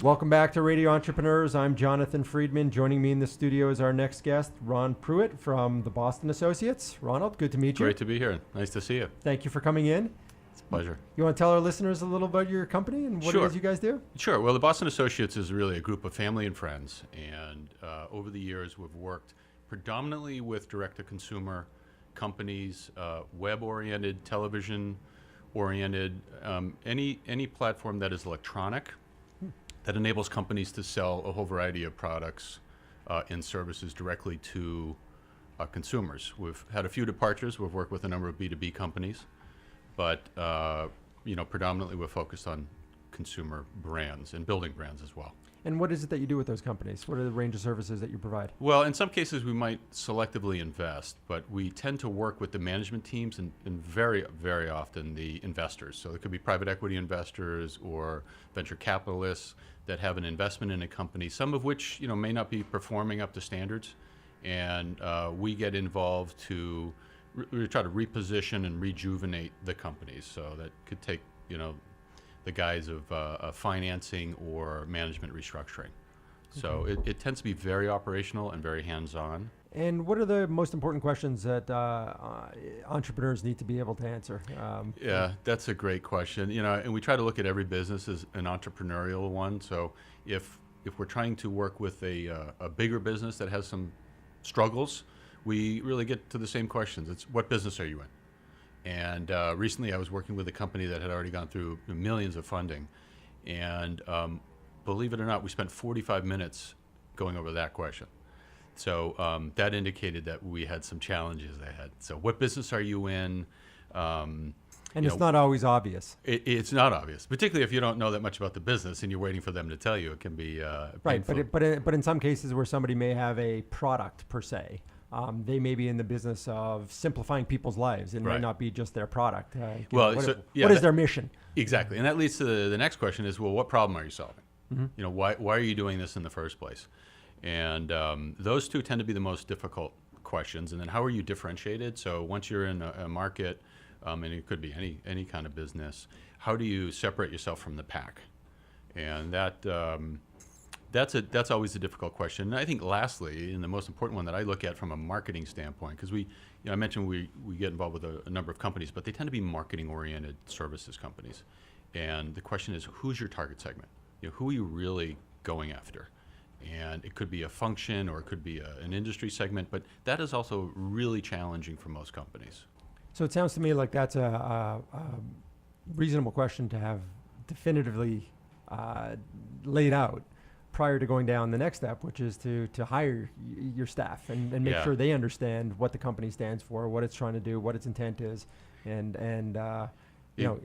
Welcome back to Radio Entrepreneurs. I'm Jonathan Friedman. Joining me in the studio is our next guest, Ron Pruett from the Boston Associates. Ronald, good to meet you. Great to be here. Nice to see you. Thank you for coming in. It's a pleasure. You want to tell our listeners a little about your company and what it is you guys do? Sure. Well, the Boston Associates is really a group of family and friends. And over the years, we've worked predominantly with direct-to-consumer companies, web-oriented, television-oriented, any platform that is electronic, that enables companies to sell a whole variety of products and services directly to consumers. We've had a few departures. We've worked with a number of B2B companies, but predominantly we're focused on consumer brands and building brands as well. And what is it that you do with those companies? What are the range of services that you provide? Well, in some cases we might selectively invest, but we tend to work with the management teams and very, very often the investors. So it could be private equity investors or venture capitalists that have an investment in a company, some of which may not be performing up to standards. And we get involved to try to reposition and rejuvenate the companies. So that could take the guise of financing or management restructuring. So it tends to be very operational and very hands-on. And what are the most important questions that entrepreneurs need to be able to answer? Yeah, that's a great question. And we try to look at every business as an entrepreneurial one. So if we're trying to work with a bigger business that has some struggles, we really get to the same questions. It's what business are you in? And recently I was working with a company that had already gone through millions of funding. And believe it or not, we spent 45 minutes going over that question. So that indicated that we had some challenges ahead. So what business are you in? And it's not always obvious. It's not obvious, particularly if you don't know that much about the business and you're waiting for them to tell you. It can be right. painful. But in some cases where somebody may have a product per se, they may be in the business of simplifying people's lives. It might not be just their product. What is their mission? Exactly. And that leads to the next question is, well, what problem are you solving? Mm-hmm. Why are you doing this in the first place? And those two tend to be the most difficult questions. And then how are you differentiated? So once you're in a market, and it could be any kind of business, how do you separate yourself from the pack? And that's always a difficult question. And I think lastly, and the most important one that I look at from a marketing standpoint, because I mentioned we get involved with a number of companies, but they tend to be marketing-oriented services companies. And the question is, who's your target segment? Who are you really going after? And it could be a function or it could be an industry segment, but that is also really challenging for most companies. So it sounds to me like that's a reasonable question to have definitively laid out prior to going down the next step, which is to hire your staff and make sure they understand what the company stands for, what it's trying to do, what its intent is, and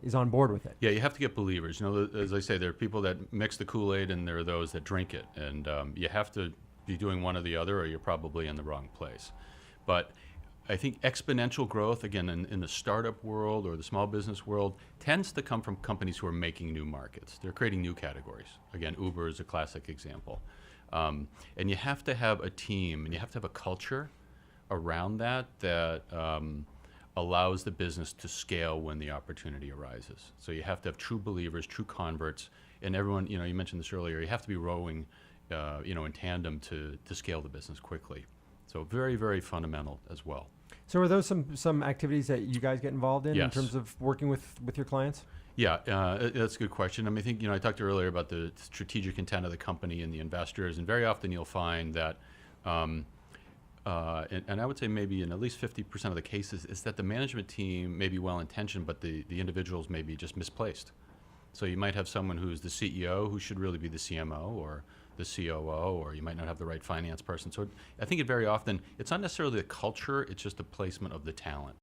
is on board with it. Yeah, you have to get believers. As I say, there are people that mix the Kool-Aid and there are those that drink it. And you have to be doing one or the other or you're probably in the wrong place. But I think exponential growth, again, in the startup world or the small business world, tends to come from companies who are making new markets. They're creating new categories. Again, Uber is a classic example. And you have to have a team and you have to have a culture around that allows the business to scale when the opportunity arises. So you have to have true believers, true converts, and everyone, you mentioned this earlier, you have to be rowing, in tandem to scale the business quickly. So very, very fundamental as well. So are those some activities that you guys get involved in Yes. terms of working with your clients? Yeah, that's a good question. I think, I talked earlier about the strategic intent of the company and the investors, and very often you'll find that and I would say maybe in at least 50% of the cases is that the management team may be well-intentioned, but the individuals may be just misplaced. So you might have someone who's the CEO who should really be the CMO or the COO, or you might not have the right finance person. So I think very often, it's not necessarily the culture, it's just the placement of the talent.